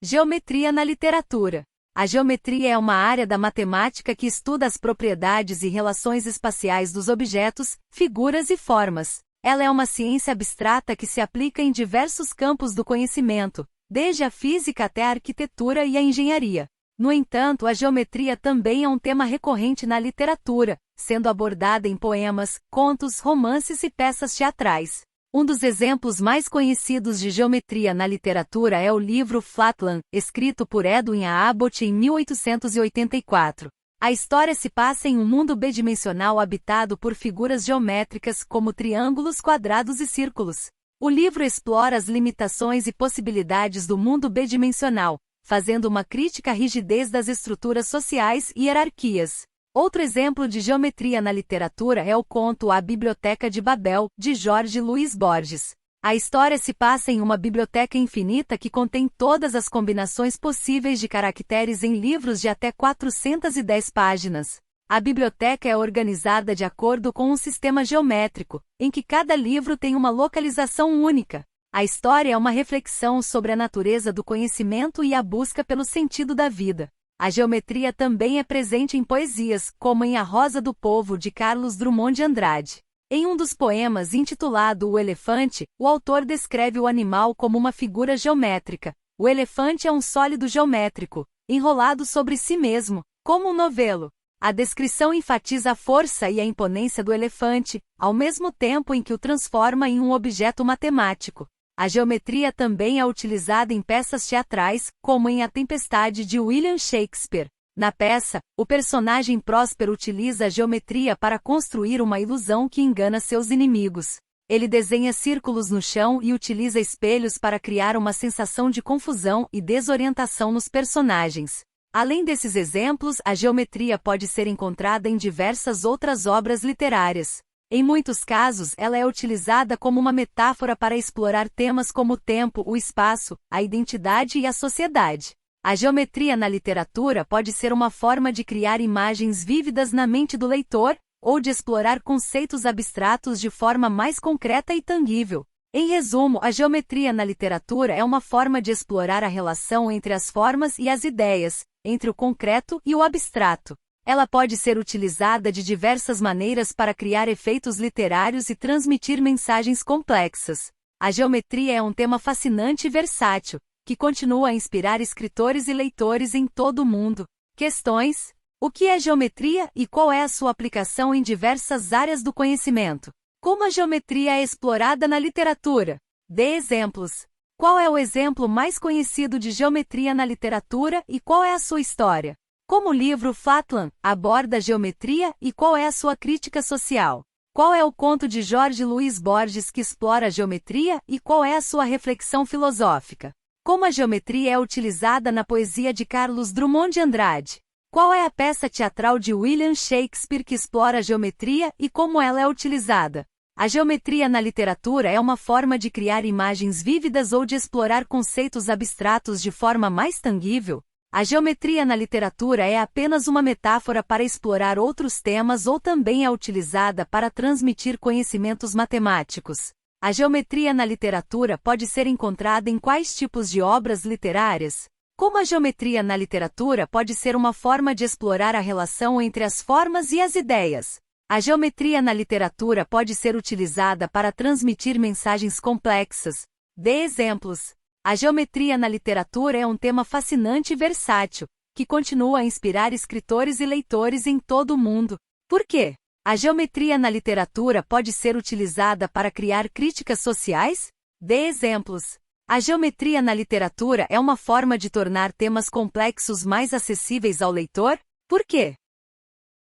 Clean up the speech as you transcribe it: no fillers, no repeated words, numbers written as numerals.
Geometria na literatura. A geometria é uma área da matemática que estuda as propriedades e relações espaciais dos objetos, figuras e formas. Ela é uma ciência abstrata que se aplica em diversos campos do conhecimento, desde a física até a arquitetura e a engenharia. No entanto, a geometria também é um tema recorrente na literatura, sendo abordada em poemas, contos, romances e peças teatrais. Um dos exemplos mais conhecidos de geometria na literatura é o livro Flatland, escrito por Edwin A. Abbott em 1884. A história se passa em um mundo bidimensional habitado por figuras geométricas como triângulos, quadrados e círculos. O livro explora as limitações e possibilidades do mundo bidimensional, fazendo uma crítica à rigidez das estruturas sociais e hierarquias. Outro exemplo de geometria na literatura é o conto A Biblioteca de Babel, de Jorge Luís Borges. A história se passa em uma biblioteca infinita que contém todas as combinações possíveis de caracteres em livros de até 410 páginas. A biblioteca é organizada de acordo com um sistema geométrico, em que cada livro tem uma localização única. A história é uma reflexão sobre a natureza do conhecimento e a busca pelo sentido da vida. A geometria também é presente em poesias, como em A Rosa do Povo de Carlos Drummond de Andrade. Em um dos poemas intitulado O Elefante, o autor descreve o animal como uma figura geométrica. O elefante é um sólido geométrico, enrolado sobre si mesmo, como um novelo. A descrição enfatiza a força e a imponência do elefante, ao mesmo tempo em que o transforma em um objeto matemático. A geometria também é utilizada em peças teatrais, como em A Tempestade de William Shakespeare. Na peça, o personagem Próspero utiliza a geometria para construir uma ilusão que engana seus inimigos. Ele desenha círculos no chão e utiliza espelhos para criar uma sensação de confusão e desorientação nos personagens. Além desses exemplos, a geometria pode ser encontrada em diversas outras obras literárias. Em muitos casos, ela é utilizada como uma metáfora para explorar temas como o tempo, o espaço, a identidade e a sociedade. A geometria na literatura pode ser uma forma de criar imagens vívidas na mente do leitor, ou de explorar conceitos abstratos de forma mais concreta e tangível. Em resumo, a geometria na literatura é uma forma de explorar a relação entre as formas e as ideias, entre o concreto e o abstrato. Ela pode ser utilizada de diversas maneiras para criar efeitos literários e transmitir mensagens complexas. A geometria é um tema fascinante e versátil, que continua a inspirar escritores e leitores em todo o mundo. Questões: o que é geometria e qual é a sua aplicação em diversas áreas do conhecimento? Como a geometria é explorada na literatura? Dê exemplos. Qual é o exemplo mais conhecido de geometria na literatura e qual é a sua história? Como o livro Flatland aborda a geometria e qual é a sua crítica social? Qual é o conto de Jorge Luís Borges que explora a geometria e qual é a sua reflexão filosófica? Como a geometria é utilizada na poesia de Carlos Drummond de Andrade? Qual é a peça teatral de William Shakespeare que explora a geometria e como ela é utilizada? A geometria na literatura é uma forma de criar imagens vívidas ou de explorar conceitos abstratos de forma mais tangível. A geometria na literatura é apenas uma metáfora para explorar outros temas ou também é utilizada para transmitir conhecimentos matemáticos. A geometria na literatura pode ser encontrada em quais tipos de obras literárias? Como a geometria na literatura pode ser uma forma de explorar a relação entre as formas e as ideias? A geometria na literatura pode ser utilizada para transmitir mensagens complexas. Dê exemplos. A geometria na literatura é um tema fascinante e versátil, que continua a inspirar escritores e leitores em todo o mundo. Por quê? A geometria na literatura pode ser utilizada para criar críticas sociais? Dê exemplos. A geometria na literatura é uma forma de tornar temas complexos mais acessíveis ao leitor? Por quê?